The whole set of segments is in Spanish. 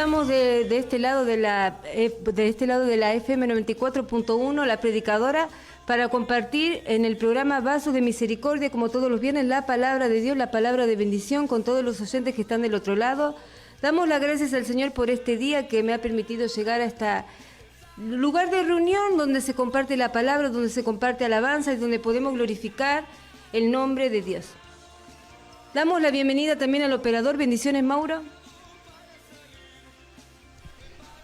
estamos de este lado de la FM 94.1, La Predicadora, para compartir en el programa Vasos de Misericordia, como todos los viernes, la palabra de Dios, la palabra de bendición con todos los oyentes que están del otro lado. Damos las gracias al Señor por este día que me ha permitido llegar a este lugar de reunión donde se comparte la palabra, donde se comparte alabanza y donde podemos glorificar el nombre de Dios. Damos la bienvenida también al operador. Bendiciones, Mauro.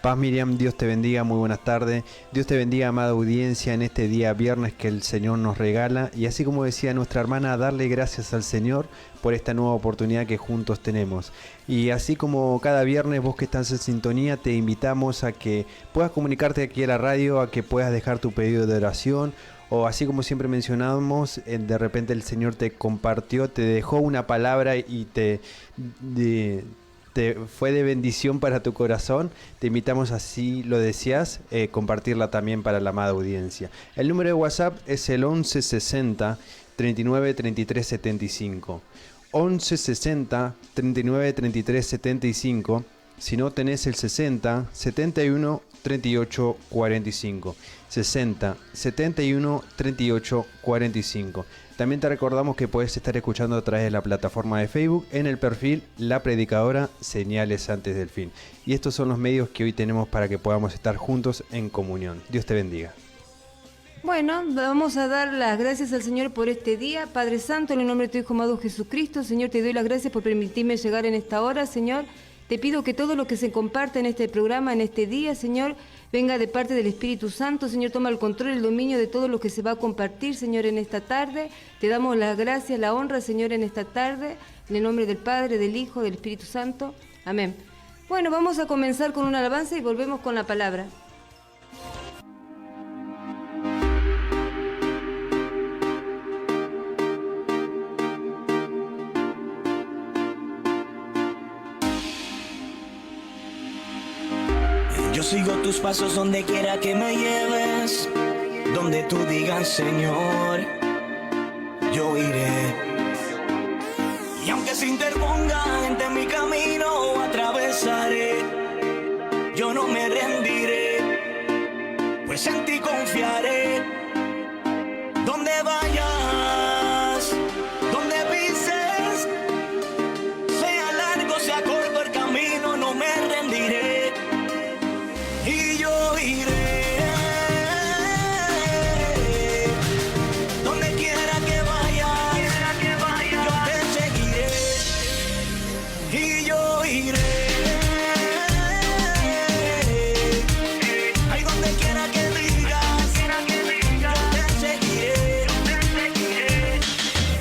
Paz, Miriam, Dios te bendiga, muy buenas tardes. Dios te bendiga, amada audiencia, en este día viernes que el Señor nos regala. Y así como decía nuestra hermana, darle gracias al Señor por esta nueva oportunidad que juntos tenemos. Y así como cada viernes vos que estás en sintonía, te invitamos a que puedas comunicarte aquí a la radio, a que puedas dejar tu pedido de oración. O así como siempre mencionamos, de repente el Señor te compartió, te dejó una palabra y te fue de bendición para tu corazón. Te invitamos, así lo deseas, compartirla también para la amada audiencia. El número de WhatsApp es el 1160 39 33 75. 1160 39 33 75. Si no, tenés el 60 71 38 45. 60 71 38 45. También te recordamos que puedes estar escuchando a través de la plataforma de Facebook en el perfil La Predicadora, Señales Antes del Fin. Y estos son los medios que hoy tenemos para que podamos estar juntos en comunión. Dios te bendiga. Bueno, vamos a dar las gracias al Señor por este día. Padre Santo, en el nombre de tu Hijo amado Jesucristo, Señor, te doy las gracias por permitirme llegar en esta hora, Señor. Te pido que todo lo que se comparte en este programa, en este día, Señor, venga de parte del Espíritu Santo. Señor, toma el control, el dominio de todo lo que se va a compartir, Señor, en esta tarde. Te damos las gracias, la honra, Señor, en esta tarde, en el nombre del Padre, del Hijo, del Espíritu Santo. Amén. Bueno, vamos a comenzar con una alabanza y volvemos con la palabra. Yo sigo tus pasos donde quiera que me lleves, donde tú digas, Señor, yo iré. Y aunque se interponga gente en mi camino, atravesaré. Yo no me rendiré, pues en ti confiaré. Donde vayas, donde pises, sea largo, sea corto el camino, no me rendiré. Y yo iré, donde quiera que vayas, yo te seguiré. Y yo iré, ahí donde quiera que digas, yo te seguiré.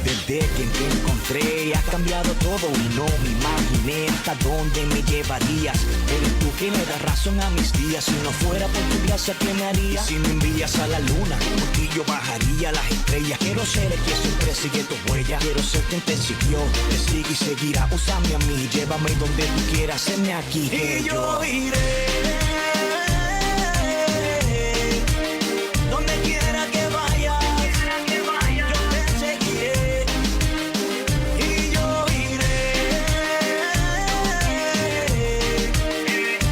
Desde que te encontré has cambiado todo y no me imaginé hasta dónde me llevarías. Eres tú quien le das razón a mis días. Si no fuera por tu gracia, ¿qué me haría? Si me envías a la luna, por ti yo bajaría a las estrellas. Quiero ser el que siempre sigue tu huella. Quiero ser quien te siguió, te sigue y seguirá. Úsame a mí, llévame donde tú quieras, heme aquí. Y yo iré, donde quiera que vayas, yo te seguiré. Y yo iré,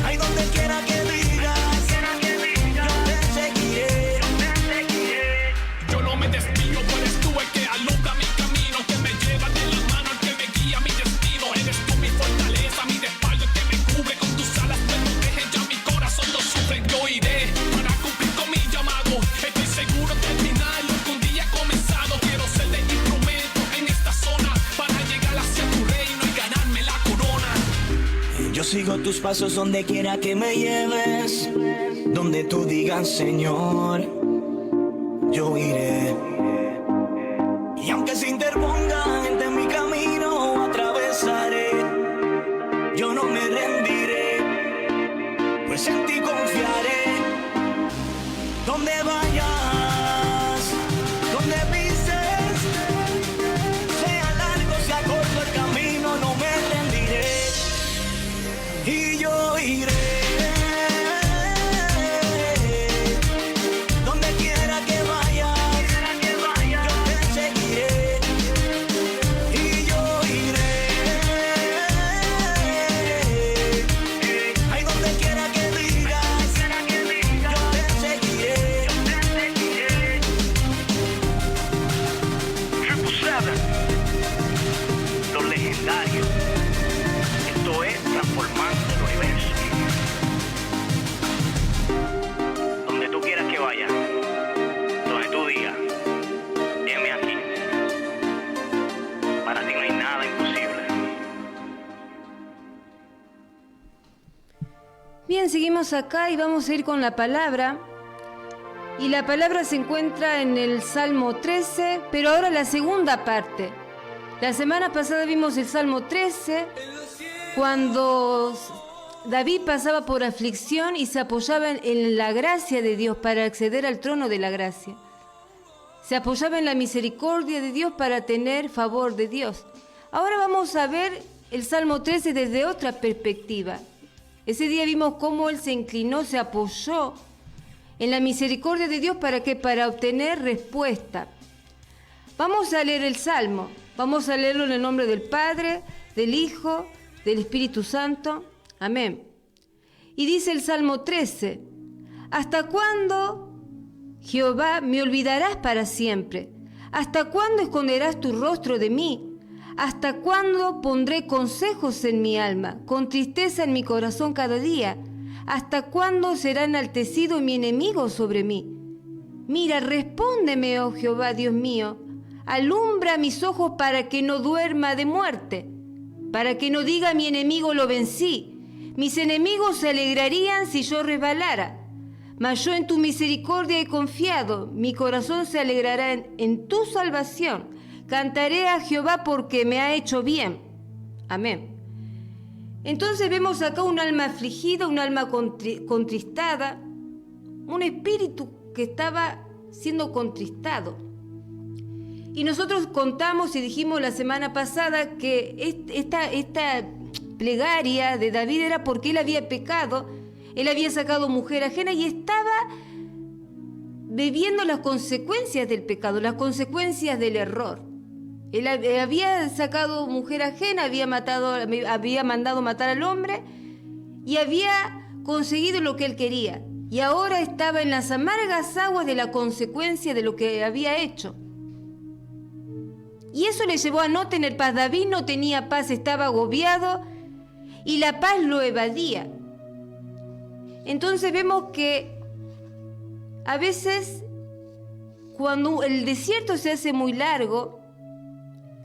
ahí donde quiera que digas, yo te seguiré. Yo no me desvío, tú eres tú el que alumbra mi camino, que me lleva de la mano, el que me guía mi destino. Eres tú mi fortaleza, mi respaldo, el que me cubre con tus alas, me protege, ya mi corazón no sufre. Yo iré para cumplir con mi llamado, estoy seguro que al final lo que un día he comenzado. Quiero ser de instrumento en esta zona, para llegar hacia tu reino y ganarme la corona. Yo sigo tus pasos donde quiera que me lleves, donde tú digas, Señor, yo iré. Y aunque se interponga gente en mi camino, atravesaré. Yo no me rendiré, pues en ti confiaré. Donde vayas, donde pises, sea largo, sea corto el camino, no me rendiré. Y yo iré, donde quiera que vayas, yo te seguiré. Y yo iré, ahí vemos acá y vamos a ir con la palabra. Y la palabra se encuentra en el Salmo 13, pero ahora la segunda parte. La semana pasada vimos el Salmo 13, cuando David pasaba por aflicción y se apoyaba en la gracia de Dios para acceder al trono de la gracia. Se apoyaba en la misericordia de Dios para tener favor de Dios. Ahora vamos a ver el Salmo 13 desde otra perspectiva. Ese día vimos cómo él se inclinó, se apoyó en la misericordia de Dios para obtener respuesta. Vamos a leer el Salmo. Vamos a leerlo en el nombre del Padre, del Hijo, del Espíritu Santo. Amén. Y dice el Salmo 13: ¿Hasta cuándo, Jehová, me olvidarás para siempre? ¿Hasta cuándo esconderás tu rostro de mí? ¿Hasta cuándo pondré consejos en mi alma, con tristeza en mi corazón cada día? ¿Hasta cuándo será enaltecido mi enemigo sobre mí? Mira, respóndeme, oh Jehová, Dios mío. Alumbra mis ojos para que no duerma de muerte, para que no diga mi enemigo lo vencí. Mis enemigos se alegrarían si yo resbalara. Mas yo en tu misericordia he confiado, mi corazón se alegrará en tu salvación. Cantaré a Jehová porque me ha hecho bien. Amén. Entonces vemos acá un alma afligida, un alma contristada, un espíritu que estaba siendo contristado. Y nosotros contamos y dijimos la semana pasada que esta plegaria de David era porque él había pecado, él había sacado mujer ajena y estaba viviendo las consecuencias del pecado, las consecuencias del error. Él había sacado mujer ajena, había mandado matar al hombre y había conseguido lo que él quería. Y ahora estaba en las amargas aguas de la consecuencia de lo que había hecho. Y eso le llevó a no tener paz. David no tenía paz, estaba agobiado y la paz lo evadía. Entonces vemos que a veces cuando el desierto se hace muy largo,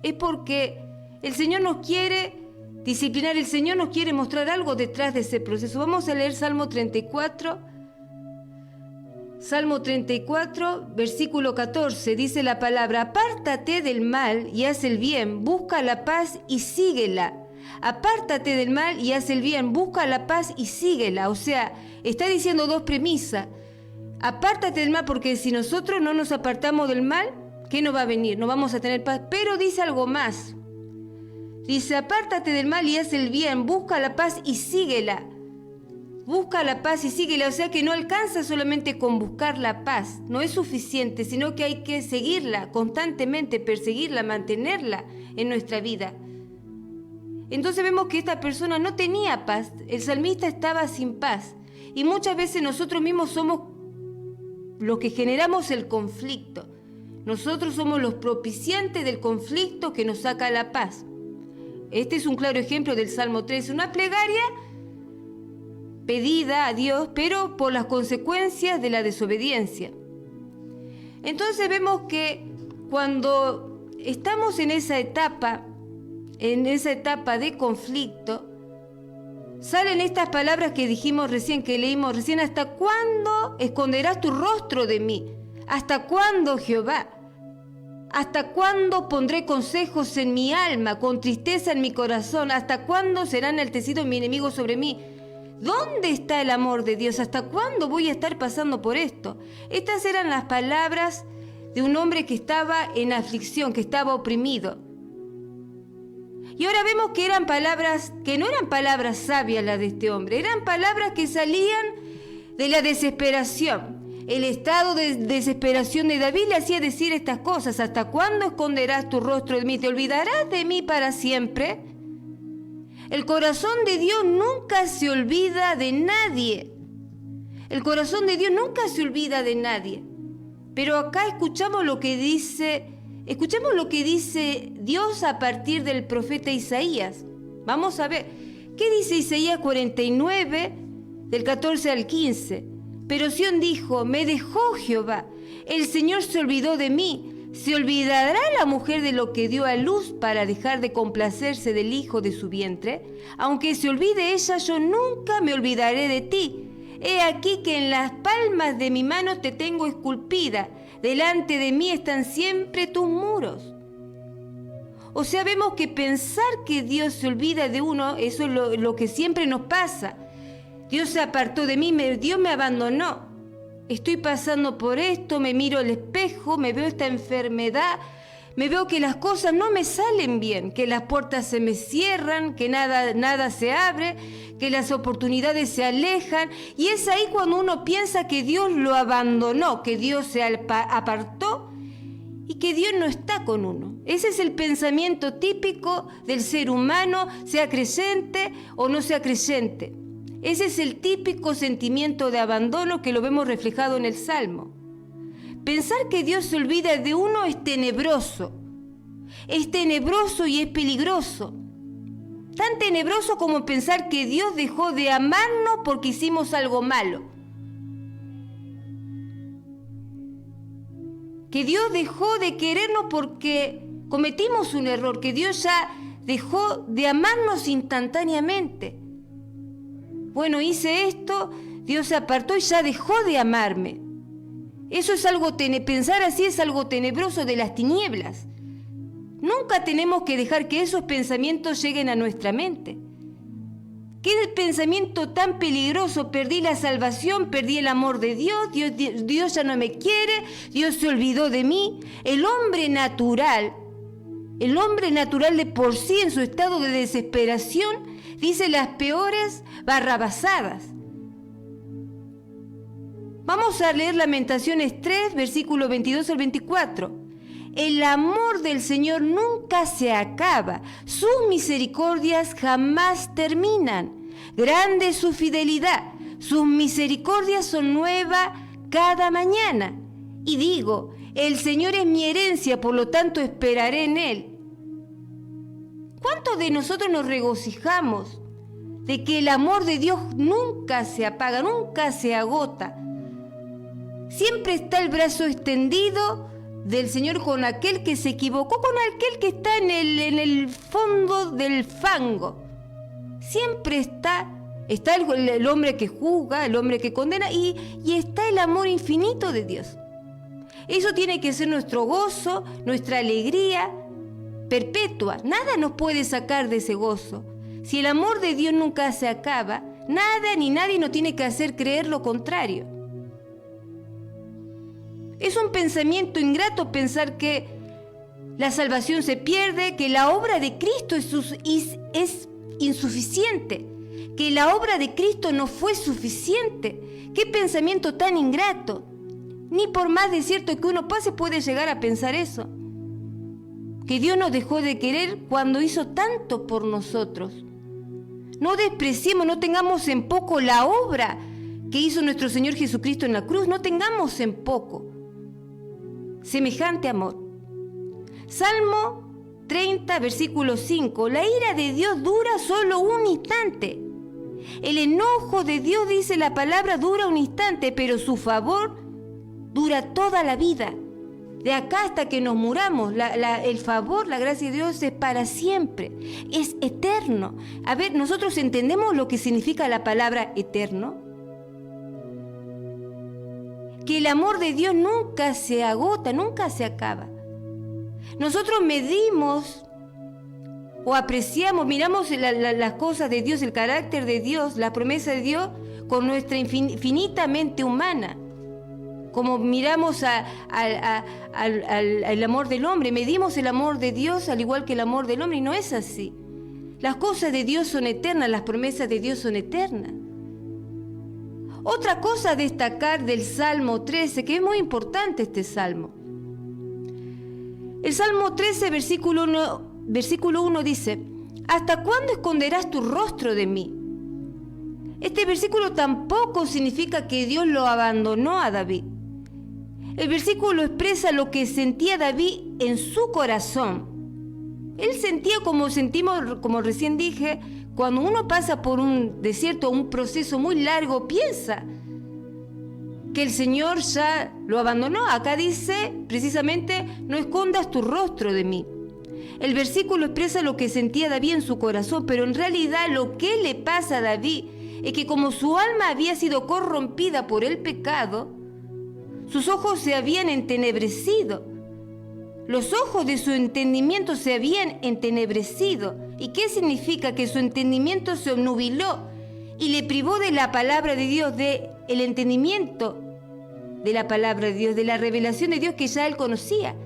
es porque el Señor nos quiere disciplinar, el Señor nos quiere mostrar algo detrás de ese proceso. Vamos a leer Salmo 34. Salmo 34, versículo 14, dice la palabra: apártate del mal y haz el bien, busca la paz y síguela. Apártate del mal y haz el bien, busca la paz y síguela. O sea, está diciendo dos premisas. Apártate del mal, porque si nosotros no nos apartamos del mal, ¿qué nos va a venir? No vamos a tener paz. Pero dice algo más. Dice: apártate del mal y haz el bien, busca la paz y síguela. Busca la paz y síguela. O sea que no alcanza solamente con buscar la paz. No es suficiente, sino que hay que seguirla constantemente, perseguirla, mantenerla en nuestra vida. Entonces vemos que esta persona no tenía paz. El salmista estaba sin paz. Y muchas veces nosotros mismos somos los que generamos el conflicto. Nosotros somos los propiciantes del conflicto que nos saca la paz. Este es un claro ejemplo del Salmo 13, una plegaria pedida a Dios, pero por las consecuencias de la desobediencia. Entonces vemos que cuando estamos en esa etapa de conflicto, salen estas palabras que dijimos recién, que leímos recién: ¿hasta cuándo esconderás tu rostro de mí? ¿Hasta cuándo, Jehová? ¿Hasta cuándo pondré consejos en mi alma, con tristeza en mi corazón? ¿Hasta cuándo será enaltecido mi enemigo sobre mí? ¿Dónde está el amor de Dios? ¿Hasta cuándo voy a estar pasando por esto? Estas eran las palabras de un hombre que estaba en aflicción, que estaba oprimido. Y ahora vemos que eran palabras, que no eran palabras sabias las de este hombre, eran palabras que salían de la desesperación. El estado de desesperación de David le hacía decir estas cosas: ¿hasta cuándo esconderás tu rostro de mí? ¿Te olvidarás de mí para siempre? El corazón de Dios nunca se olvida de nadie. El corazón de Dios nunca se olvida de nadie. Pero acá escuchamos lo que dice Dios a partir del profeta Isaías. Vamos a ver, ¿qué dice Isaías 49, del 14 al 15? Pero Sión dijo: me dejó Jehová, el Señor se olvidó de mí. ¿Se olvidará la mujer de lo que dio a luz para dejar de complacerse del hijo de su vientre? Aunque se olvide ella, yo nunca me olvidaré de ti. He aquí que en las palmas de mi mano te tengo esculpida, delante de mí están siempre tus muros. O sea, vemos que pensar que Dios se olvida de uno, eso es lo que siempre nos pasa. Dios se apartó de mí, Dios me abandonó. Estoy pasando por esto, me miro al espejo, me veo esta enfermedad, me veo que las cosas no me salen bien, que las puertas se me cierran, que nada se abre, que las oportunidades se alejan. Y es ahí cuando uno piensa que Dios lo abandonó, que Dios se apartó y que Dios no está con uno. Ese es el pensamiento típico del ser humano, sea creyente o no sea creyente. Ese es el típico sentimiento de abandono que lo vemos reflejado en el Salmo. Pensar que Dios se olvida de uno es tenebroso y es peligroso. Tan tenebroso como pensar que Dios dejó de amarnos porque hicimos algo malo. Que Dios dejó de querernos porque cometimos un error, que Dios ya dejó de amarnos instantáneamente. Bueno, hice esto, Dios se apartó y ya dejó de amarme. Eso es algo, pensar así es algo tenebroso, de las tinieblas. Nunca tenemos que dejar que esos pensamientos lleguen a nuestra mente. ¿Qué pensamiento tan peligroso? Perdí la salvación, perdí el amor de Dios, Dios ya no me quiere, Dios se olvidó de mí. El hombre natural de por sí en su estado de desesperación dice las peores barrabasadas. Vamos a leer Lamentaciones 3, versículos 22 al 24. El amor del Señor nunca se acaba, sus misericordias jamás terminan. Grande es su fidelidad, sus misericordias son nuevas cada mañana. Y digo, el Señor es mi herencia, por lo tanto esperaré en Él. ¿Cuántos de nosotros nos regocijamos de que el amor de Dios nunca se apaga, nunca se agota? Siempre está el brazo extendido del Señor con aquel que se equivocó, con aquel que está en el fondo del fango. Siempre está el hombre que juzga, el hombre que condena, y está el amor infinito de Dios. Eso tiene que ser nuestro gozo, nuestra alegría perpetua. Nada nos puede sacar de ese gozo. Si el amor de Dios nunca se acaba, nada ni nadie nos tiene que hacer creer lo contrario. Es un pensamiento ingrato pensar que la salvación se pierde, que la obra de Cristo es insuficiente, que la obra de Cristo no fue suficiente. ¡Qué pensamiento tan ingrato! Ni por más desierto que uno pase puede llegar a pensar eso. Que Dios nos dejó de querer cuando hizo tanto por nosotros. No despreciemos, no tengamos en poco la obra que hizo nuestro Señor Jesucristo en la cruz. No tengamos en poco semejante amor. Salmo 30, versículo 5. La ira de Dios dura solo un instante. El enojo de Dios, dice la palabra, dura un instante, pero su favor dura toda la vida. De acá hasta que nos muramos, el favor, la gracia de Dios es para siempre, es eterno. A ver, ¿nosotros entendemos lo que significa la palabra eterno? Que el amor de Dios nunca se agota, nunca se acaba. Nosotros medimos o apreciamos, miramos las cosas de Dios, el carácter de Dios, la promesa de Dios con nuestra infinita mente humana. Como miramos al amor del hombre, medimos el amor de Dios al igual que el amor del hombre, y no es así. Las cosas de Dios son eternas, las promesas de Dios son eternas. Otra cosa a destacar del Salmo 13, que es muy importante este salmo. El Salmo 13, versículo 1 dice: ¿hasta cuándo esconderás tu rostro de mí? Este versículo tampoco significa que Dios lo abandonó a David. El versículo expresa lo que sentía David en su corazón. Él sentía como sentimos, como recién dije, cuando uno pasa por un desierto, un proceso muy largo, piensa que el Señor ya lo abandonó. Acá dice precisamente: no escondas tu rostro de mí. El versículo expresa lo que sentía David en su corazón, pero en realidad lo que le pasa a David es que como su alma había sido corrompida por el pecado, sus ojos se habían entenebrecido. Los ojos de su entendimiento se habían entenebrecido. ¿Y qué significa? Que su entendimiento se obnubiló y le privó de la palabra de Dios, de el entendimiento de la palabra de Dios, de la revelación de Dios que ya él conocía.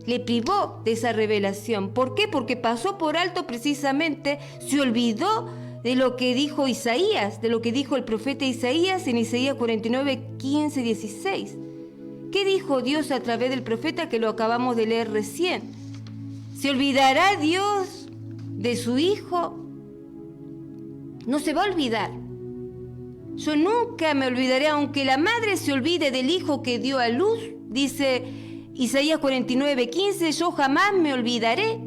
Le privó de esa revelación. ¿Por qué? Porque pasó por alto precisamente, se olvidó de lo que dijo Isaías, de lo que dijo el profeta Isaías en Isaías 49, 15, 16. ¿Qué dijo Dios a través del profeta que lo acabamos de leer recién? ¿Se olvidará Dios de su Hijo? No se va a olvidar. Yo nunca me olvidaré, aunque la madre se olvide del hijo que dio a luz, dice Isaías 49, 15, yo jamás me olvidaré.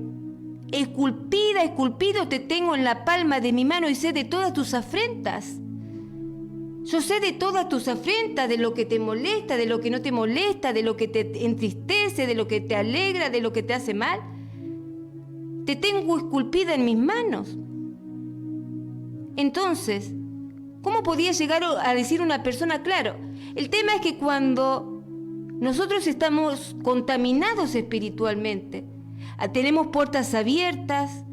Esculpida, esculpido te tengo en la palma de mi mano y sé de todas tus afrentas. Yo sé de todas tus afrentas, de lo que te molesta, de lo que no te molesta, de lo que te entristece, de lo que te alegra, de lo que te hace mal. Te tengo esculpida en mis manos. Entonces, ¿cómo podía llegar a decir una persona? Claro, el tema es que cuando nosotros estamos contaminados espiritualmente, tenemos puertas abiertas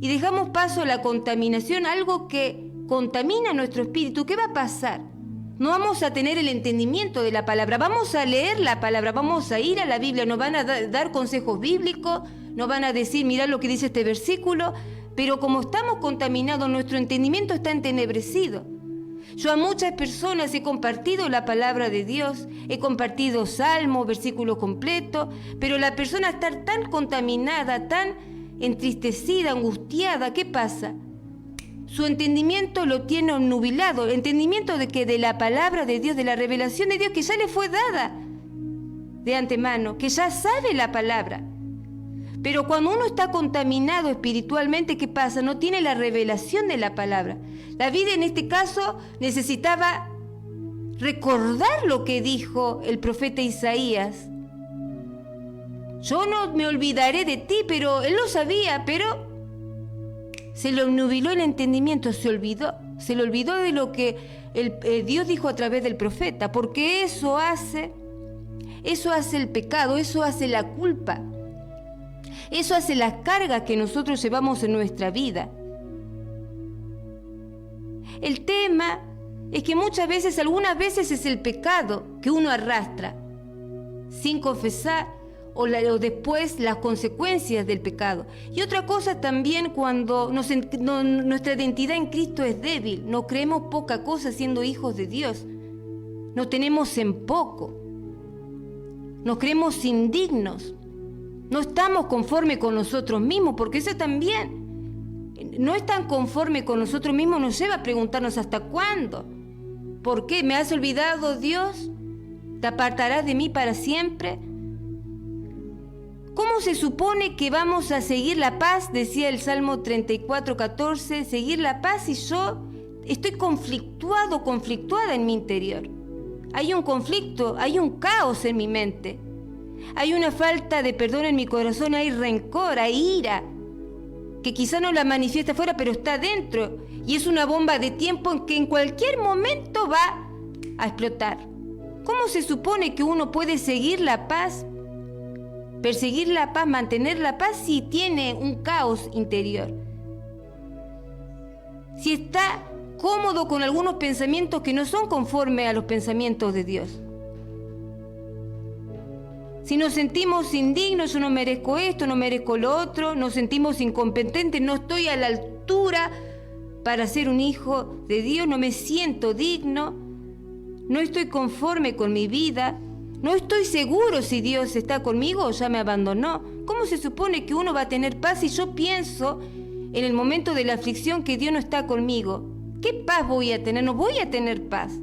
y dejamos paso a la contaminación, algo que contamina nuestro espíritu, ¿qué va a pasar? No vamos a tener el entendimiento de la palabra, vamos a leer la palabra, vamos a ir a la Biblia, nos van a dar consejos bíblicos, nos van a decir, mirá lo que dice este versículo, pero como estamos contaminados, nuestro entendimiento está entenebrecido. Yo a muchas personas he compartido la palabra de Dios, he compartido salmos, versículos completos, pero la persona está tan contaminada, tan entristecida, angustiada, ¿qué pasa? Su entendimiento lo tiene obnubilado, el entendimiento de la palabra de Dios, de la revelación de Dios que ya le fue dada de antemano, que ya sabe la palabra. Pero cuando uno está contaminado espiritualmente, ¿qué pasa? No tiene la revelación de la palabra. David en este caso necesitaba recordar lo que dijo el profeta Isaías. Yo no me olvidaré de ti, pero él lo sabía, pero se le obnubiló el entendimiento, se le olvidó de lo que Dios dijo a través del profeta, porque eso hace el pecado, eso hace la culpa. Eso hace las cargas que nosotros llevamos en nuestra vida. El tema es que algunas veces es el pecado que uno arrastra sin confesar o después las consecuencias del pecado. Y otra cosa también cuando nuestra identidad en Cristo es débil, nos creemos poca cosa siendo hijos de Dios, nos tenemos en poco, nos creemos indignos. No estamos conformes con nosotros mismos, porque eso también, no estar conforme con nosotros mismos nos lleva a preguntarnos ¿hasta cuándo? ¿Por qué? ¿Me has olvidado, Dios? ¿Te apartarás de mí para siempre? ¿Cómo se supone que vamos a seguir la paz? Decía el Salmo 34, 14, seguir la paz y yo estoy conflictuada en mi interior. Hay un conflicto, hay un caos en mi mente. Hay una falta de perdón en mi corazón, hay rencor, hay ira, que quizá no la manifiesta afuera, pero está dentro. Y es una bomba de tiempo en que en cualquier momento va a explotar. ¿Cómo se supone que uno puede seguir la paz, perseguir la paz, mantener la paz si tiene un caos interior? Si está cómodo con algunos pensamientos que no son conformes a los pensamientos de Dios. Si nos sentimos indignos, yo no merezco esto, no merezco lo otro, nos sentimos incompetentes, no estoy a la altura para ser un hijo de Dios, no me siento digno, no estoy conforme con mi vida, no estoy seguro si Dios está conmigo o ya me abandonó. ¿Cómo se supone que uno va a tener paz si yo pienso en el momento de la aflicción que Dios no está conmigo? ¿Qué paz voy a tener? No voy a tener paz.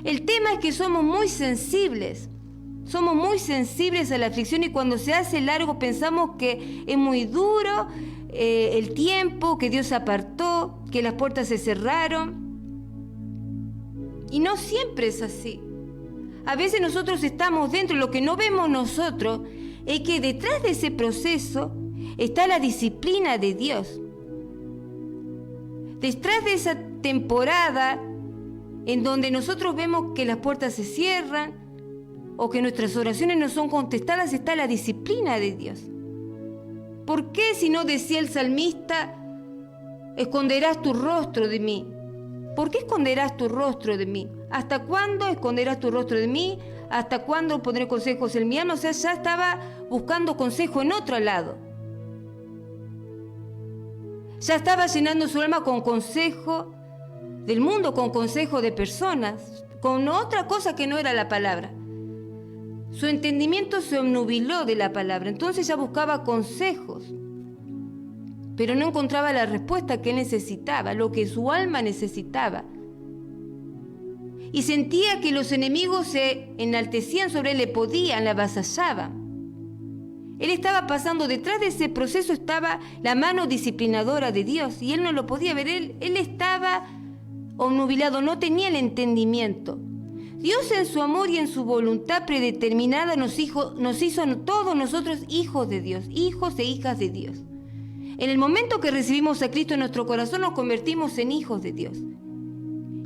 El tema es que somos muy sensibles a la aflicción y cuando se hace largo pensamos que es muy duro el tiempo, que Dios se apartó, que las puertas se cerraron. Y no siempre es así. A veces nosotros estamos dentro, lo que no vemos nosotros es que detrás de ese proceso está la disciplina de Dios. detrás de esa temporada en donde nosotros vemos que las puertas se cierran o que nuestras oraciones no son contestadas, está la disciplina de Dios. ¿Por qué, si no decía el salmista, esconderás tu rostro de mí? ¿Por qué esconderás tu rostro de mí? ¿Hasta cuándo esconderás tu rostro de mí? ¿Hasta cuándo pondré consejos en mi alma? O sea, ya estaba buscando consejo en otro lado. Ya estaba llenando su alma con consejo del mundo, con consejo de personas, con otra cosa que no era la palabra. Su entendimiento se obnubiló de la palabra, entonces ya buscaba consejos, pero no encontraba la respuesta que él necesitaba, lo que su alma necesitaba. Y sentía que los enemigos se enaltecían sobre él, le podían, le avasallaban. Él estaba pasando, detrás de ese proceso estaba la mano disciplinadora de Dios, y él no lo podía ver, él estaba obnubilado, no tenía el entendimiento. Dios en su amor y en su voluntad predeterminada nos hizo todos nosotros hijos de Dios, hijos e hijas de Dios. En el momento que recibimos a Cristo en nuestro corazón nos convertimos en hijos de Dios.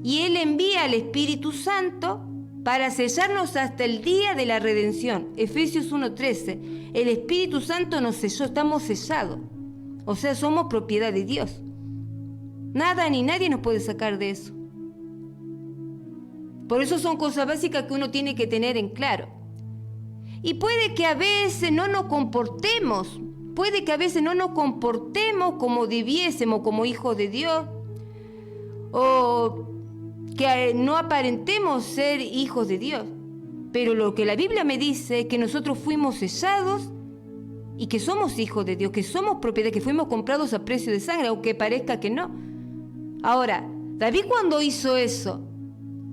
Y Él envía al Espíritu Santo para sellarnos hasta el día de la redención. Efesios 1:13. El Espíritu Santo nos selló, estamos sellados. O sea, somos propiedad de Dios. Nada ni nadie nos puede sacar de eso. Por eso son cosas básicas que uno tiene que tener en claro. Y puede que a veces no nos comportemos, como debiésemos como hijos de Dios, o que no aparentemos ser hijos de Dios. Pero lo que la Biblia me dice es que nosotros fuimos sellados y que somos hijos de Dios, que somos propiedad, que fuimos comprados a precio de sangre, aunque parezca que no. Ahora, David cuando hizo eso,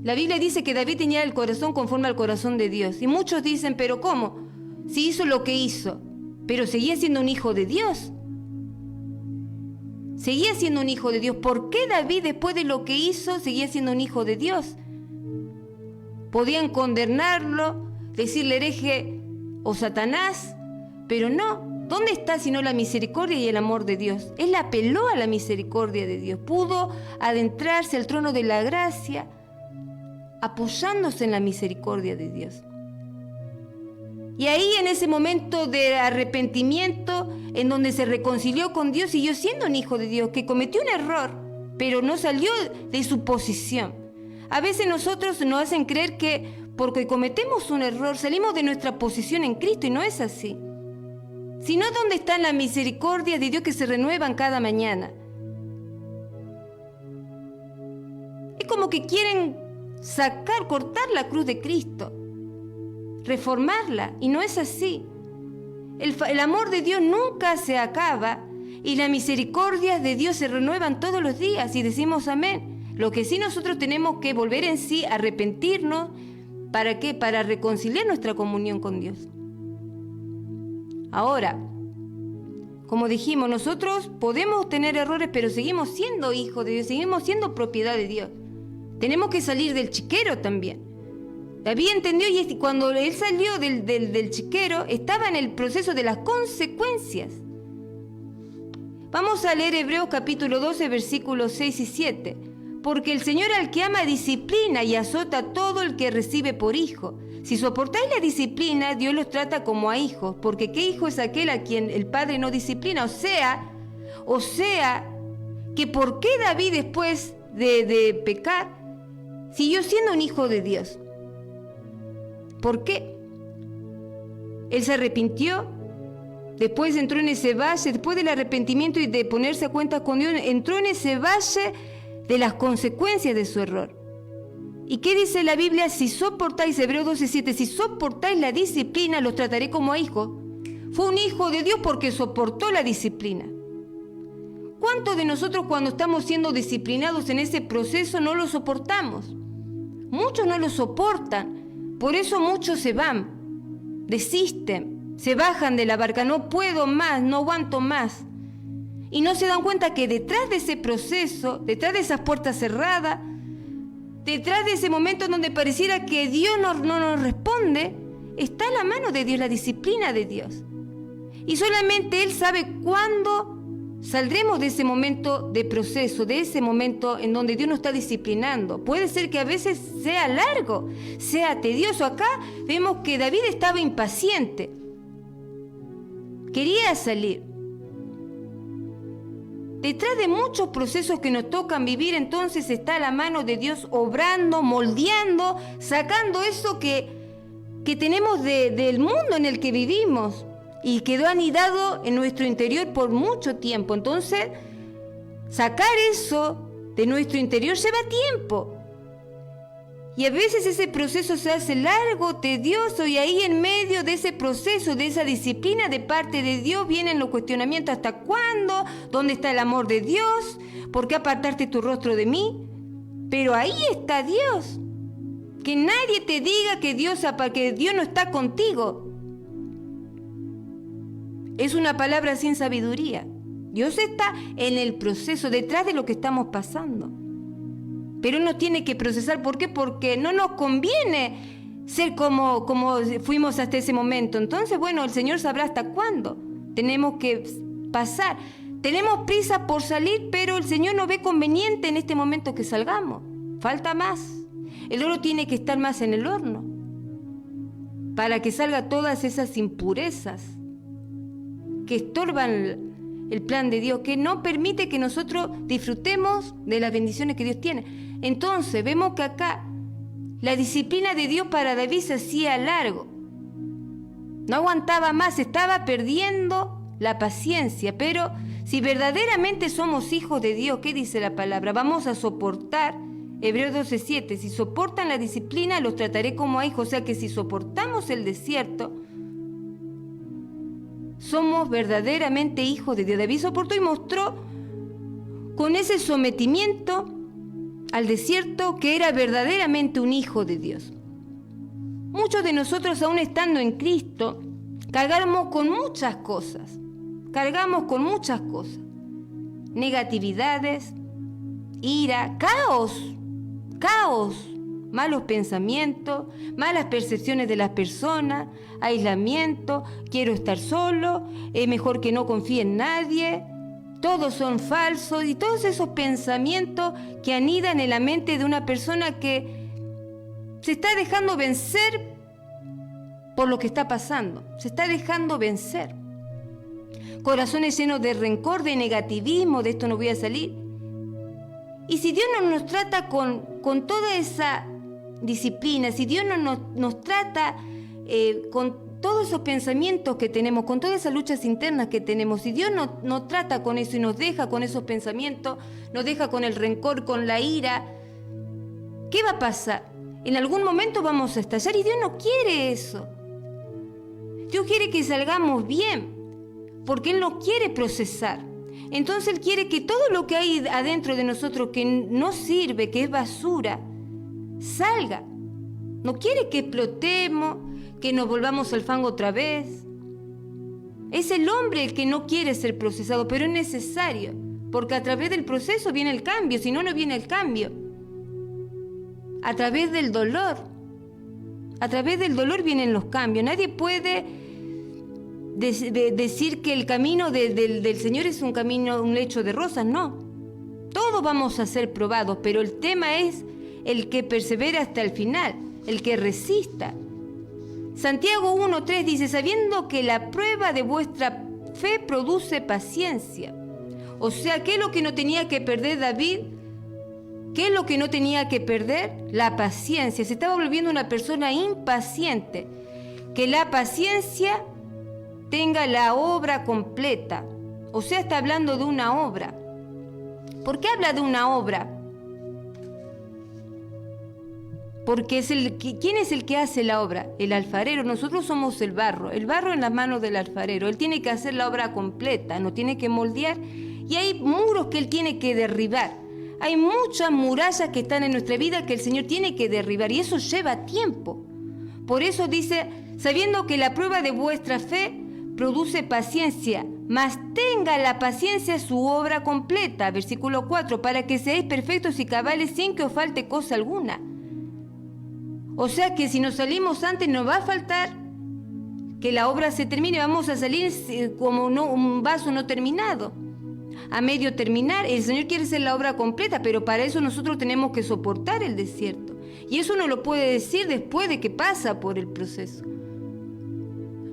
la Biblia dice que David tenía el corazón conforme al corazón de Dios. Y muchos dicen, ¿pero cómo? Si hizo lo que hizo, pero seguía siendo un hijo de Dios. Seguía siendo un hijo de Dios. ¿Por qué David, después de lo que hizo, seguía siendo un hijo de Dios? Podían condenarlo, decirle hereje o Satanás, pero no. ¿Dónde está sino la misericordia y el amor de Dios? Él apeló a la misericordia de Dios. Pudo adentrarse al trono de la gracia, apoyándose en la misericordia de Dios. Y ahí, en ese momento de arrepentimiento, en donde se reconcilió con Dios, siguió siendo un hijo de Dios, que cometió un error, pero no salió de su posición. A veces nosotros nos hacen creer que porque cometemos un error, salimos de nuestra posición en Cristo, y no es así. Sino, ¿dónde están las misericordias de Dios que se renuevan cada mañana? Es como que quieren cortar la cruz de Cristo, reformarla, y no es así. El amor de Dios nunca se acaba y las misericordias de Dios se renuevan todos los días, y decimos amén. Lo que sí nosotros tenemos que volver en sí, arrepentirnos. ¿Para qué? Para reconciliar nuestra comunión con Dios. Ahora, como dijimos, nosotros podemos tener errores, pero seguimos siendo hijos de Dios, seguimos siendo propiedad de Dios. Tenemos que salir del chiquero también. David entendió, y cuando él salió del chiquero, estaba en el proceso de las consecuencias. Vamos a leer Hebreos capítulo 12, versículos 6 y 7. Porque el Señor al que ama disciplina y azota a todo el que recibe por hijo. Si soportáis la disciplina, Dios los trata como a hijos. Porque ¿qué hijo es aquel a quien el Padre no disciplina? O sea, que ¿por qué David, después de pecar, siguió siendo un hijo de Dios? ¿Por qué? Él se arrepintió, después entró en ese valle, después del arrepentimiento y de ponerse a cuenta con Dios, entró en ese valle de las consecuencias de su error. ¿Y qué dice la Biblia? Si soportáis, Hebreos 12:7, si soportáis la disciplina, los trataré como a hijos. Fue un hijo de Dios porque soportó la disciplina. ¿Cuántos de nosotros, cuando estamos siendo disciplinados en ese proceso, no lo soportamos? Muchos no lo soportan. Por eso muchos se van, desisten, se bajan de la barca. No puedo más, no aguanto más. Y no se dan cuenta que detrás de ese proceso, detrás de esas puertas cerradas, detrás de ese momento en donde pareciera que Dios no nos responde, está la mano de Dios, la disciplina de Dios. Y solamente Él sabe cuándo saldremos de ese momento de proceso, de ese momento en donde Dios nos está disciplinando. Puede ser que a veces sea largo, sea tedioso. Acá vemos que David estaba impaciente, quería salir. Detrás de muchos procesos que nos tocan vivir, entonces está la mano de Dios obrando, moldeando, sacando eso que tenemos del mundo en el que vivimos y quedó anidado en nuestro interior por mucho tiempo. Entonces, sacar eso de nuestro interior lleva tiempo. Y a veces ese proceso se hace largo, tedioso, y ahí en medio de ese proceso, de esa disciplina de parte de Dios, vienen los cuestionamientos: ¿hasta cuándo? ¿Dónde está el amor de Dios? ¿Por qué apartaste tu rostro de mí? Pero ahí está Dios. Que nadie te diga que Dios no está contigo. Es una palabra sin sabiduría. Dios está en el proceso, detrás de lo que estamos pasando. Pero uno tiene que procesar. ¿Por qué? Porque no nos conviene ser como fuimos hasta ese momento. Entonces, bueno, el Señor sabrá hasta cuándo tenemos que pasar. Tenemos prisa por salir, pero el Señor no ve conveniente en este momento que salgamos. Falta más. El oro tiene que estar más en el horno para que salgan todas esas impurezas que estorban el plan de Dios, que no permite que nosotros disfrutemos de las bendiciones que Dios tiene. Entonces vemos que acá la disciplina de Dios para David se hacía largo. No aguantaba más, estaba perdiendo la paciencia. Pero si verdaderamente somos hijos de Dios, ¿qué dice la palabra? Vamos a soportar. Hebreos 12:7, si soportan la disciplina, los trataré como a hijos. O sea que si soportamos el desierto, somos verdaderamente hijos de Dios. David soportó y mostró con ese sometimiento al desierto que era verdaderamente un hijo de Dios. Muchos de nosotros, aún estando en Cristo, cargamos con muchas cosas. Negatividades, ira, caos, malos pensamientos, malas percepciones de las personas, aislamiento, quiero estar solo, es mejor que no confíe en nadie, todos son falsos, y todos esos pensamientos que anidan en la mente de una persona que se está dejando vencer por lo que está pasando, se está dejando vencer. Corazones llenos de rencor, de negativismo, de esto no voy a salir. Y si Dios no nos trata con toda esa disciplina, si Dios no nos trata con todos esos pensamientos que tenemos, con todas esas luchas internas que tenemos, si Dios nos trata con eso y nos deja con esos pensamientos, nos deja con el rencor, con la ira, ¿qué va a pasar? En algún momento vamos a estallar, y Dios no quiere eso. Dios quiere que salgamos bien, porque Él nos quiere procesar. Entonces Él quiere que todo lo que hay adentro de nosotros que no sirve, que es basura, salga. No quiere que explotemos, que nos volvamos al fango otra vez. Es el hombre el que no quiere ser procesado, pero es necesario, porque a través del proceso viene el cambio, si no, no viene el cambio. A través del dolor vienen los cambios. Nadie puede decir que el camino del Señor es un camino, un lecho de rosas, no. Todos vamos a ser probados, pero el tema es el que persevera hasta el final, el que resista. Santiago 1:3 dice, sabiendo que la prueba de vuestra fe produce paciencia. O sea, ¿qué es lo que no tenía que perder David? ¿Qué es lo que no tenía que perder? La paciencia. Se estaba volviendo una persona impaciente. Que la paciencia tenga la obra completa. O sea, está hablando de una obra. ¿Por qué habla de una obra? Porque ¿quién es el que hace la obra? El alfarero. Nosotros somos el barro en las manos del alfarero. Él tiene que hacer la obra completa, no tiene que moldear. Y hay muros que Él tiene que derribar. Hay muchas murallas que están en nuestra vida que el Señor tiene que derribar, y eso lleva tiempo. Por eso dice, sabiendo que la prueba de vuestra fe produce paciencia, mas tenga la paciencia su obra completa, versículo 4, para que seáis perfectos y cabales sin que os falte cosa alguna. O sea que si nos salimos antes nos va a faltar que la obra se termine, vamos a salir como un vaso no terminado. a medio terminar. El Señor quiere hacer la obra completa, pero para eso nosotros tenemos que soportar el desierto. Y eso no lo puede decir después de que pasa por el proceso.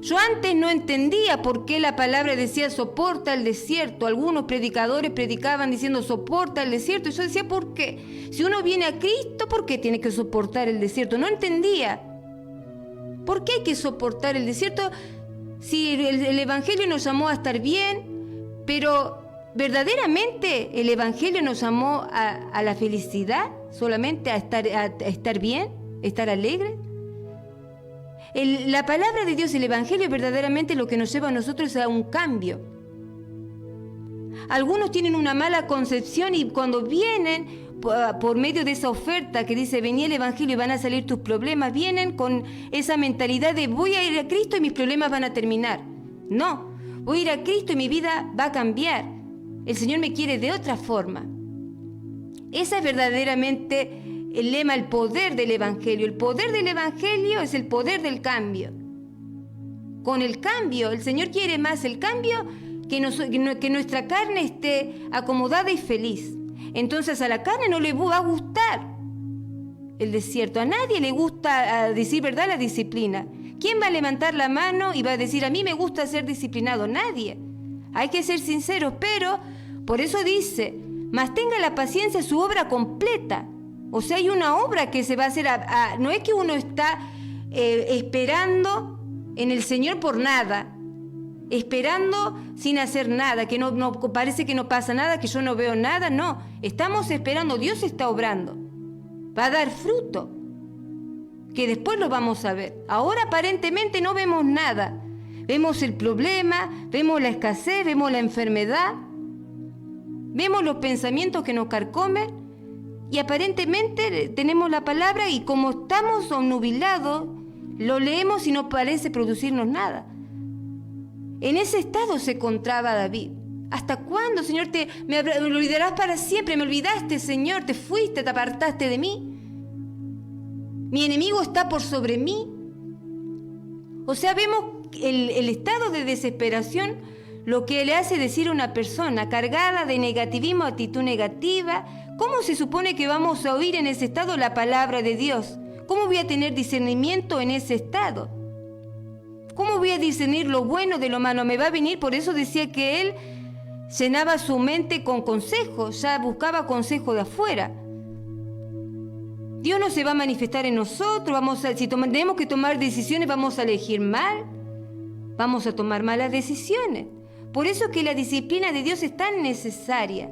Yo antes no entendía por qué la palabra decía soporta el desierto. Algunos predicadores predicaban diciendo soporta el desierto. Y yo decía, ¿por qué? Si uno viene a Cristo, ¿por qué tiene que soportar el desierto? No entendía. ¿Por qué hay que soportar el desierto? Si el Evangelio nos llamó a estar bien, pero ¿verdaderamente el Evangelio nos llamó a la felicidad? ¿Solamente a estar bien? ¿A estar alegre? La palabra de Dios, el Evangelio, verdaderamente lo que nos lleva a nosotros a un cambio. Algunos tienen una mala concepción y cuando vienen por medio de esa oferta que dice vení el Evangelio y van a salir tus problemas, vienen con esa mentalidad de voy a ir a Cristo y mis problemas van a terminar. No, voy a ir a Cristo y mi vida va a cambiar. El Señor me quiere de otra forma. Esa es verdaderamente el lema, el poder del Evangelio. El poder del Evangelio es el poder del cambio. Con el cambio, el Señor quiere más el cambio que nuestra carne esté acomodada y feliz. Entonces a la carne no le va a gustar el desierto. A nadie le gusta, a decir verdad, la disciplina. ¿Quién va a levantar la mano y va a decir a mí me gusta ser disciplinado? Nadie. Hay que ser sinceros, pero por eso dice, mas tenga la paciencia su obra completa. O sea, hay una obra que se va a hacer, no es que uno está esperando en el Señor por nada, esperando sin hacer nada, que no parece que no pasa nada, que yo no veo nada, no, estamos esperando, Dios está obrando, va a dar fruto, que después lo vamos a ver. Ahora aparentemente no vemos nada, vemos el problema, vemos la escasez, vemos la enfermedad, vemos los pensamientos que nos carcomen, y aparentemente tenemos la palabra y como estamos obnubilados, lo leemos y no parece producirnos nada. En ese estado se encontraba David. ¿Hasta cuándo, Señor, me olvidarás para siempre? Me olvidaste, Señor, te fuiste, te apartaste de mí. Mi enemigo está por sobre mí. O sea, vemos el estado de desesperación, lo que le hace decir a una persona cargada de negativismo, actitud negativa. ¿Cómo se supone que vamos a oír en ese estado la palabra de Dios? ¿Cómo voy a tener discernimiento en ese estado? ¿Cómo voy a discernir lo bueno de lo malo? Me va a venir, por eso decía que él llenaba su mente con consejos, ya buscaba consejo de afuera. Dios no se va a manifestar en nosotros, si tenemos que tomar decisiones vamos a elegir mal, vamos a tomar malas decisiones. Por eso que la disciplina de Dios es tan necesaria.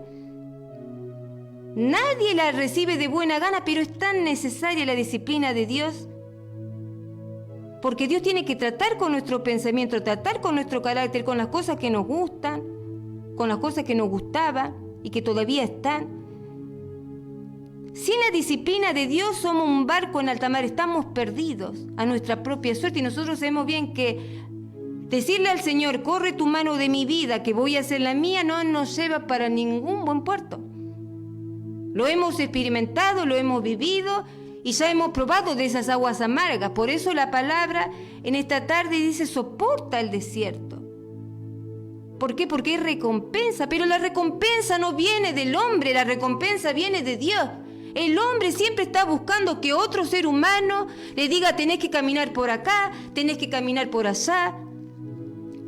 Nadie la recibe de buena gana, pero es tan necesaria la disciplina de Dios. Porque Dios tiene que tratar con nuestro pensamiento, tratar con nuestro carácter, con las cosas que nos gustan, con las cosas que nos gustaban y que todavía están. Sin la disciplina de Dios somos un barco en alta mar, estamos perdidos a nuestra propia suerte y nosotros sabemos bien que decirle al Señor, corre tu mano de mi vida, que voy a hacer la mía, no nos lleva para ningún buen puerto. Lo hemos experimentado, lo hemos vivido y ya hemos probado de esas aguas amargas. Por eso la palabra en esta tarde dice soporta el desierto. ¿Por qué? Porque hay recompensa, pero la recompensa no viene del hombre, la recompensa viene de Dios. El hombre siempre está buscando que otro ser humano le diga tenés que caminar por acá, tenés que caminar por allá,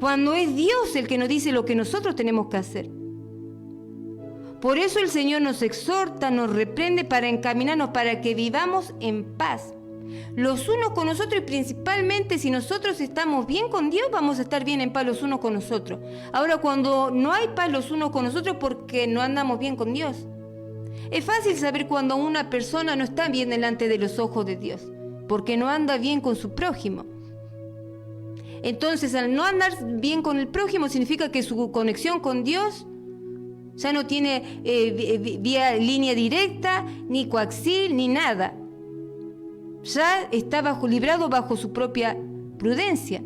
cuando es Dios el que nos dice lo que nosotros tenemos que hacer. Por eso el Señor nos exhorta, nos reprende para encaminarnos, para que vivamos en paz. Los unos con nosotros y principalmente si nosotros estamos bien con Dios, vamos a estar bien en paz los unos con nosotros. Ahora, cuando no hay paz los unos con nosotros porque no andamos bien con Dios. Es fácil saber cuando una persona no está bien delante de los ojos de Dios, porque no anda bien con su prójimo. Entonces, al no andar bien con el prójimo, significa que su conexión con Dios ya no tiene línea directa, ni coaxil, ni nada. Ya está librado bajo su propia prudencia.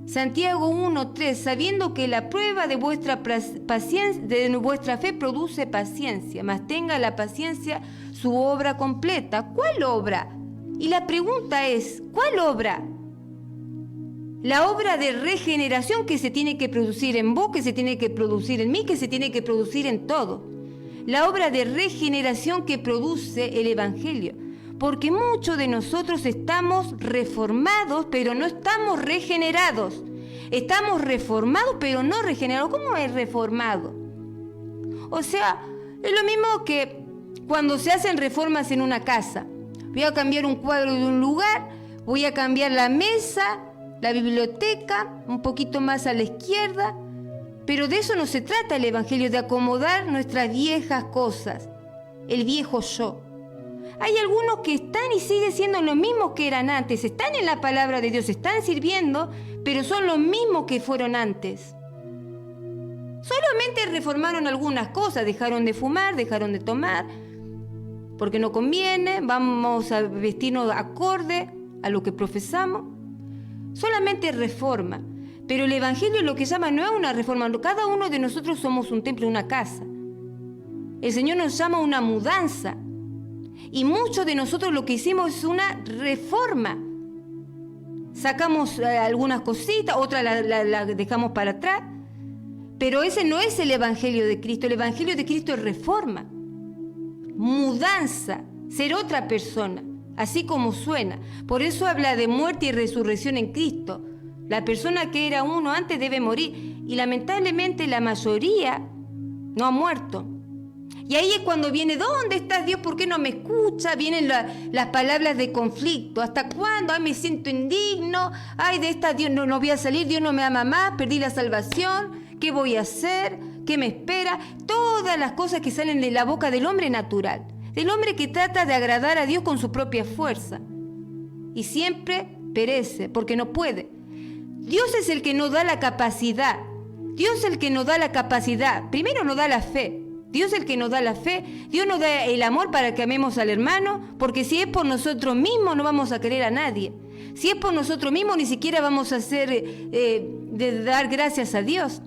Santiago 1:3, sabiendo que la prueba de vuestra fe produce paciencia, mas tenga la paciencia su obra completa. ¿Cuál obra? Y la pregunta es, ¿cuál obra? la obra de regeneración que se tiene que producir en vos, que se tiene que producir en mí, que se tiene que producir en todo. La obra de regeneración que produce el Evangelio. Porque muchos de nosotros estamos reformados, pero no estamos regenerados. Estamos reformados, pero no regenerados. ¿Cómo es reformado? O sea, es lo mismo que cuando se hacen reformas en una casa. Voy a cambiar un cuadro de un lugar, voy a cambiar la mesa, la biblioteca, un poquito más a la izquierda. Pero de eso no se trata el Evangelio, de acomodar nuestras viejas cosas, el viejo yo. Hay algunos que están y siguen siendo los mismos que eran antes, están en la palabra de Dios, están sirviendo, pero son los mismos que fueron antes. Solamente reformaron algunas cosas, dejaron de fumar, dejaron de tomar, porque no conviene, vamos a vestirnos acorde a lo que profesamos. Solamente reforma. Pero el Evangelio lo que llama no es una reforma. Cada uno de nosotros somos un templo, una casa. El Señor nos llama a una mudanza. Y muchos de nosotros lo que hicimos es una reforma. Sacamos algunas cositas, otras las dejamos para atrás. Pero ese no es el Evangelio de Cristo. El Evangelio de Cristo es reforma. Mudanza. Ser otra persona. Así como suena. Por eso habla de muerte y resurrección en Cristo. La persona que era uno antes debe morir. Y lamentablemente la mayoría no ha muerto. Y ahí es cuando viene, ¿dónde estás Dios? ¿Por qué no me escucha? Vienen las palabras de conflicto. ¿Hasta cuándo? Ay, me siento indigno. Ay, de esta Dios no voy a salir. Dios no me ama más. Perdí la salvación. ¿Qué voy a hacer? ¿Qué me espera? Todas las cosas que salen de la boca del hombre natural. Del hombre que trata de agradar a Dios con su propia fuerza. Y siempre perece porque no puede. Dios es el que nos da la capacidad. Dios es el que nos da la capacidad. Primero nos da la fe. Dios es el que nos da la fe. Dios nos da el amor para que amemos al hermano. Porque si es por nosotros mismos no vamos a querer a nadie. Si es por nosotros mismos ni siquiera vamos a hacer de dar gracias a Dios.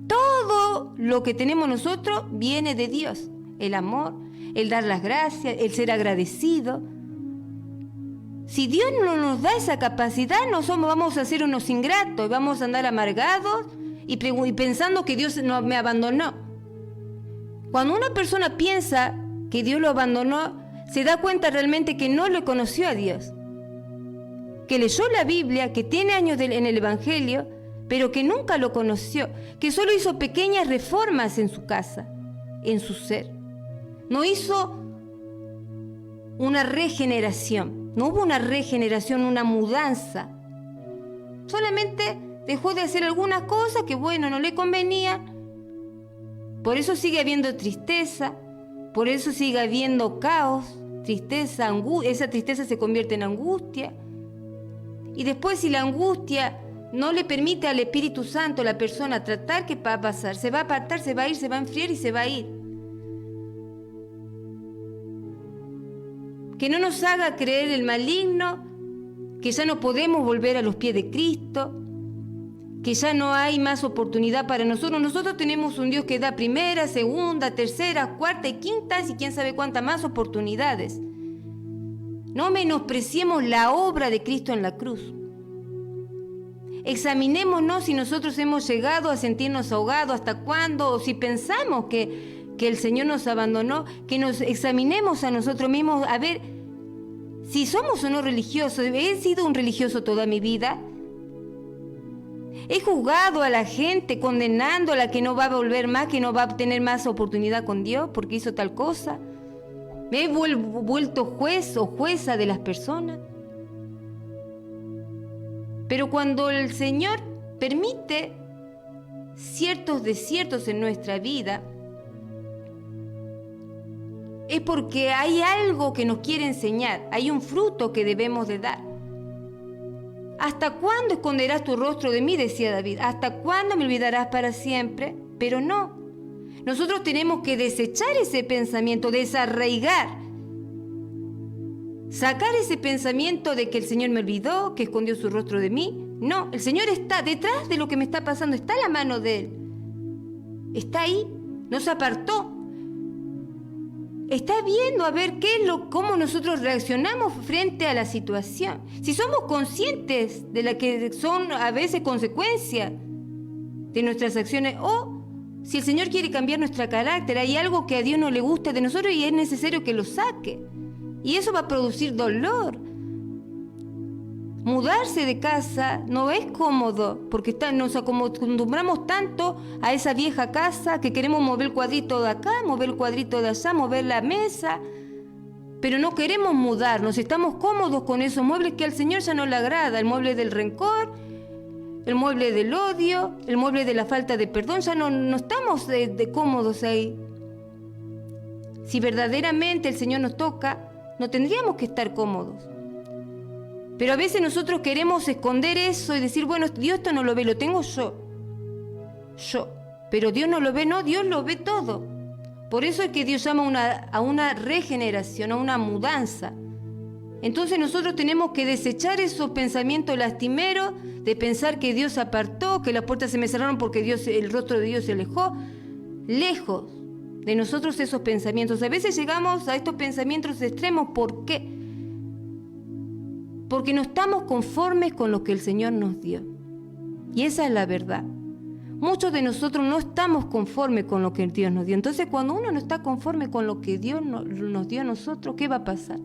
Todo lo que tenemos nosotros viene de Dios. El amor, el dar las gracias, el ser agradecido. Si Dios no nos da esa capacidad, vamos a ser unos ingratos, vamos a andar amargados y pensando que Dios me abandonó. Cuando una persona piensa que Dios lo abandonó, se da cuenta realmente que no le conoció a Dios. Que leyó la Biblia, que tiene años en el Evangelio, pero que nunca lo conoció. Que solo hizo pequeñas reformas en su casa, en su ser. No hizo una regeneración. No hubo una regeneración, una mudanza. Solamente dejó de hacer algunas cosas que, bueno, no le convenían. Por eso sigue habiendo tristeza, por eso sigue habiendo caos, tristeza, angustia. Esa tristeza se convierte en angustia. Y después, si la angustia no le permite al Espíritu Santo, a la persona, tratar, ¿qué va a pasar? Se va a apartar, se va a ir, se va a enfriar y se va a ir. Que no nos haga creer el maligno, que ya no podemos volver a los pies de Cristo, que ya no hay más oportunidad para nosotros. Nosotros tenemos un Dios que da primera, segunda, tercera, cuarta y quinta y quién sabe cuántas más oportunidades. No menospreciemos la obra de Cristo en la cruz. Examinémonos si nosotros hemos llegado a sentirnos ahogados, hasta cuándo, o si pensamos que el Señor nos abandonó, que nos examinemos a nosotros mismos a ver si somos o no religiosos. ¿He sido un religioso toda mi vida? ¿He juzgado a la gente condenándola que no va a volver más, que no va a tener más oportunidad con Dios porque hizo tal cosa? ¿Me he vuelto juez o jueza de las personas? Pero cuando el Señor permite ciertos desiertos en nuestra vida, es porque hay algo que nos quiere enseñar, hay un fruto que debemos de dar. ¿Hasta cuándo esconderás tu rostro de mí?, decía David. ¿Hasta cuándo me olvidarás para siempre? Pero no. Nosotros tenemos que desechar ese pensamiento, desarraigar. Sacar ese pensamiento de que el Señor me olvidó, que escondió su rostro de mí. No, el Señor está detrás de lo que me está pasando, está la mano de Él. Está ahí, no se apartó. está viendo a ver cómo nosotros reaccionamos frente a la situación. Si somos conscientes de la que son a veces consecuencias de nuestras acciones, o si el Señor quiere cambiar nuestro carácter, hay algo que a Dios no le gusta de nosotros y es necesario que lo saque. Y eso va a producir dolor. Mudarse de casa no es cómodo, porque nos acostumbramos tanto a esa vieja casa que queremos mover el cuadrito de acá, mover el cuadrito de allá, mover la mesa, pero no queremos mudarnos, estamos cómodos con esos muebles que al Señor ya no le agrada, el mueble del rencor, el mueble del odio, el mueble de la falta de perdón, ya no estamos de cómodos ahí. Si verdaderamente el Señor nos toca, no tendríamos que estar cómodos. Pero a veces nosotros queremos esconder eso y decir, bueno, Dios esto no lo ve, lo tengo yo. Pero Dios no lo ve, no, Dios lo ve todo. Por eso es que Dios llama a una regeneración, a una mudanza. Entonces nosotros tenemos que desechar esos pensamientos lastimeros de pensar que Dios se apartó, que las puertas se me cerraron porque el rostro de Dios se alejó. Lejos de nosotros esos pensamientos. A veces llegamos a estos pensamientos extremos. ¿Por qué? Porque no estamos conformes con lo que el Señor nos dio. Y esa es la verdad. Muchos de nosotros no estamos conformes con lo que Dios nos dio. Entonces, cuando uno no está conforme con lo que Dios nos dio a nosotros, ¿qué va a pasar?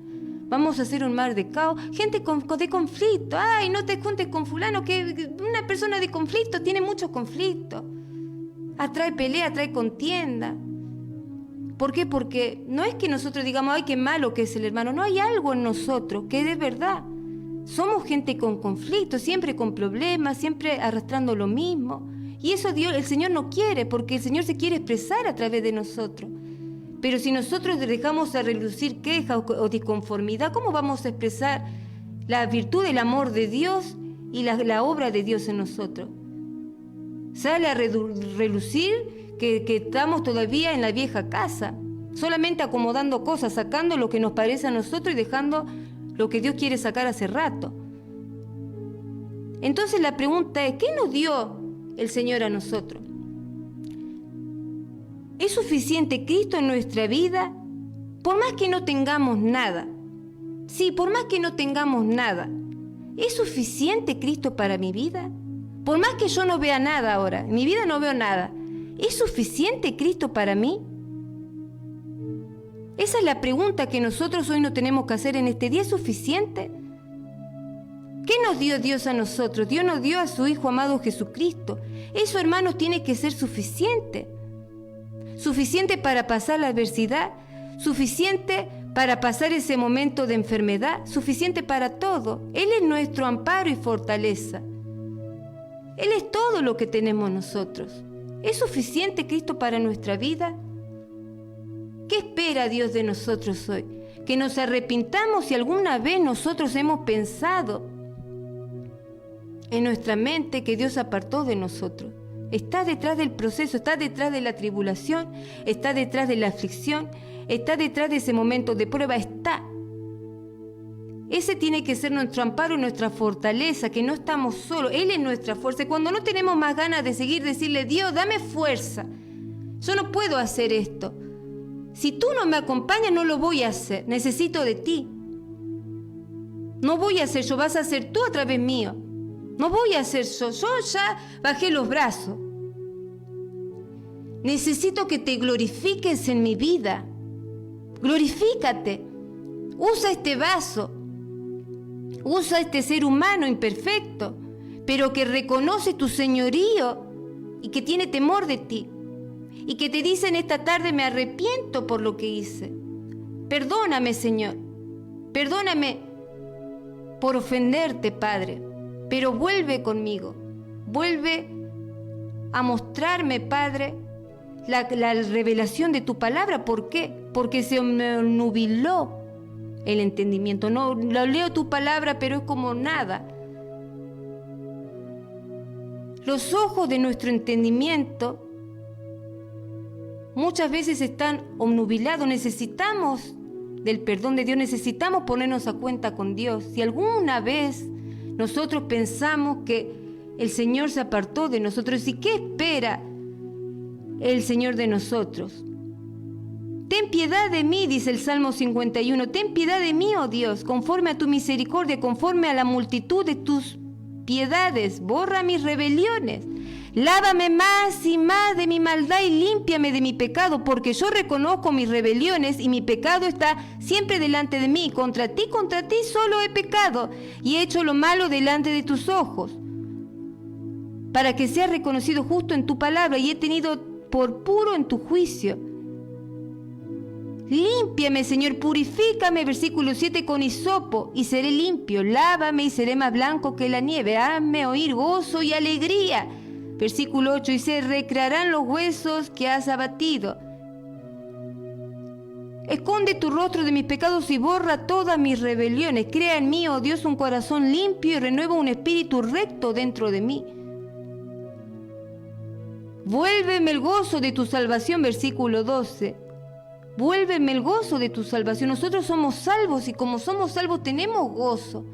Vamos a hacer un mar de caos. Gente de conflicto. Ay, no te juntes con fulano, que una persona de conflicto tiene muchos conflictos. Atrae pelea, atrae contienda. ¿Por qué? Porque no es que nosotros digamos, ay, qué malo que es el hermano. No, hay algo en nosotros que es verdad. Somos gente con conflictos, siempre con problemas, siempre arrastrando lo mismo. Y eso el Señor no quiere, porque el Señor se quiere expresar a través de nosotros. Pero si nosotros dejamos a relucir queja o disconformidad, ¿cómo vamos a expresar la virtud del amor de Dios y la obra de Dios en nosotros? Sale a relucir que estamos todavía en la vieja casa, solamente acomodando cosas, sacando lo que nos parece a nosotros y dejando lo que Dios quiere sacar hace rato. Entonces la pregunta es, ¿qué nos dio el Señor a nosotros? ¿Es suficiente Cristo en nuestra vida? Por más que no tengamos nada. Sí, por más que no tengamos nada. ¿Es suficiente Cristo para mi vida? Por más que yo no vea nada ahora, en mi vida no veo nada. ¿Es suficiente Cristo para mí? Esa es la pregunta que nosotros hoy nos tenemos que hacer en este día. ¿Es suficiente? ¿Qué nos dio Dios a nosotros? Dios nos dio a su Hijo amado Jesucristo. Eso, hermanos, tiene que ser suficiente. Suficiente para pasar la adversidad, suficiente para pasar ese momento de enfermedad, suficiente para todo. Él es nuestro amparo y fortaleza. Él es todo lo que tenemos nosotros. ¿Es suficiente Cristo para nuestra vida? ¿Qué espera Dios de nosotros hoy? Que nos arrepintamos si alguna vez nosotros hemos pensado en nuestra mente que Dios apartó de nosotros. Está detrás del proceso, está detrás de la tribulación, está detrás de la aflicción, está detrás de ese momento de prueba, está. Ese tiene que ser nuestro amparo y nuestra fortaleza, que no estamos solos. Él es nuestra fuerza. Y cuando no tenemos más ganas de seguir, decirle, Dios, dame fuerza. Yo no puedo hacer esto. Si tú no me acompañas, no lo voy a hacer. Necesito de ti. No voy a hacer yo, vas a hacer tú a través mío. No voy a hacer yo. Yo ya bajé los brazos. Necesito que te glorifiques en mi vida. Glorifícate. Usa este vaso. Usa este ser humano imperfecto, pero que reconoce tu señorío y que tiene temor de ti. Y que te dice en esta tarde, me arrepiento por lo que hice. Perdóname, Señor. Perdóname por ofenderte, Padre. Pero vuelve conmigo. Vuelve a mostrarme, Padre, la revelación de tu palabra. ¿Por qué? Porque se me nubiló el entendimiento. No lo leo tu palabra, pero es como nada. Los ojos de nuestro entendimiento muchas veces están obnubilados. Necesitamos del perdón de Dios, necesitamos ponernos a cuenta con Dios. Si alguna vez nosotros pensamos que el Señor se apartó de nosotros, ¿y qué espera el Señor de nosotros? Ten piedad de mí, dice el Salmo 51. Ten piedad de mí, oh Dios, conforme a tu misericordia, conforme a la multitud de tus piedades. Borra mis rebeliones. Lávame más y más de mi maldad y límpiame de mi pecado, porque yo reconozco mis rebeliones y mi pecado está siempre delante de mí. Contra ti solo he pecado y he hecho lo malo delante de tus ojos, para que sea reconocido justo en tu palabra y he tenido por puro en tu juicio. Límpiame, Señor, purifícame, versículo 7, con hisopo y seré limpio. Lávame y seré más blanco que la nieve. Hazme oír gozo y alegría. Versículo 8, y se recrearán los huesos que has abatido. Esconde tu rostro de mis pecados y borra todas mis rebeliones. Crea en mí, oh Dios, un corazón limpio y renueva un espíritu recto dentro de mí. Vuélveme el gozo de tu salvación, versículo 12. Vuélveme el gozo de tu salvación. Nosotros somos salvos y como somos salvos tenemos gozo.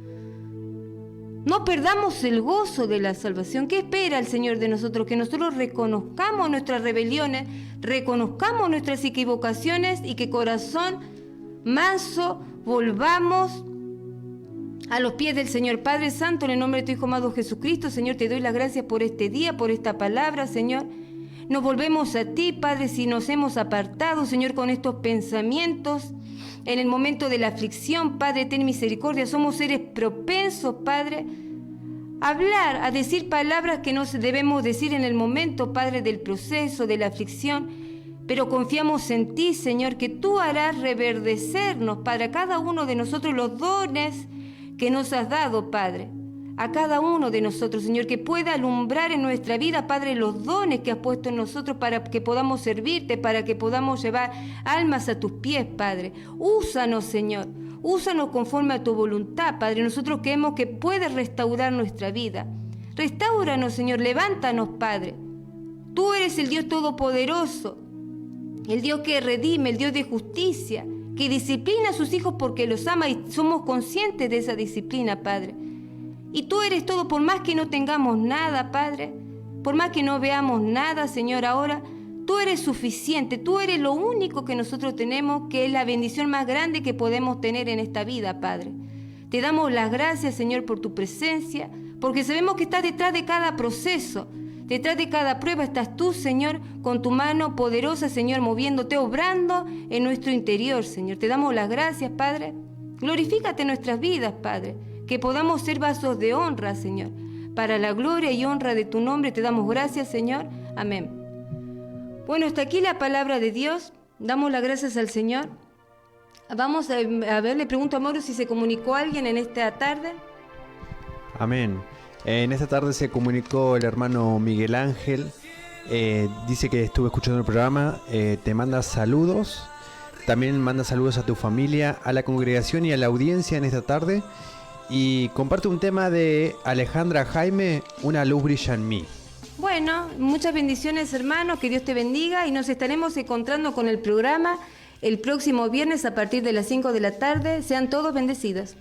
No perdamos el gozo de la salvación. ¿Qué espera el Señor de nosotros? Que nosotros reconozcamos nuestras rebeliones, reconozcamos nuestras equivocaciones y que corazón manso volvamos a los pies del Señor. Padre Santo, en el nombre de tu Hijo amado Jesucristo, Señor, te doy las gracias por este día, por esta palabra, Señor. Nos volvemos a ti, Padre, si nos hemos apartado, Señor, con estos pensamientos. En el momento de la aflicción, Padre, ten misericordia. Somos seres propensos, Padre, a hablar, a decir palabras que no debemos decir en el momento, Padre, del proceso, de la aflicción. Pero confiamos en ti, Señor, que tú harás reverdecernos, Padre, a cada uno de nosotros los dones que nos has dado, Padre. A cada uno de nosotros, Señor, que pueda alumbrar en nuestra vida, Padre, los dones que has puesto en nosotros para que podamos servirte, para que podamos llevar almas a tus pies, Padre. Úsanos, Señor, úsanos conforme a tu voluntad, Padre. Nosotros creemos que puedes restaurar nuestra vida. Restáuranos, Señor, levántanos, Padre. Tú eres el Dios todopoderoso, el Dios que redime, el Dios de justicia, que disciplina a sus hijos porque los ama y somos conscientes de esa disciplina, Padre. Y tú eres todo, por más que no tengamos nada, Padre, por más que no veamos nada, Señor, ahora, tú eres suficiente, tú eres lo único que nosotros tenemos, que es la bendición más grande que podemos tener en esta vida, Padre. Te damos las gracias, Señor, por tu presencia, porque sabemos que estás detrás de cada proceso, detrás de cada prueba estás tú, Señor, con tu mano poderosa, Señor, moviéndote, obrando en nuestro interior, Señor. Te damos las gracias, Padre. Glorifícate en nuestras vidas, Padre. Que podamos ser vasos de honra, Señor. Para la gloria y honra de tu nombre te damos gracias, Señor. Amén. Bueno, hasta aquí la palabra de Dios. Damos las gracias al Señor. Vamos a ver, le pregunto a Mauro si se comunicó alguien en esta tarde. Amén. En esta tarde se comunicó el hermano Miguel Ángel. Dice que estuvo escuchando el programa. Te manda saludos. También manda saludos a tu familia, a la congregación y a la audiencia en esta tarde. Y comparte un tema de Alejandra Jaime, Una luz brilla en mí. Bueno, muchas bendiciones, hermanos, que Dios te bendiga y nos estaremos encontrando con el programa el próximo viernes a partir de las 5 de la tarde. Sean todos bendecidos.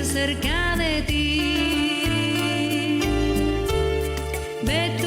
Cerca de ti, vete.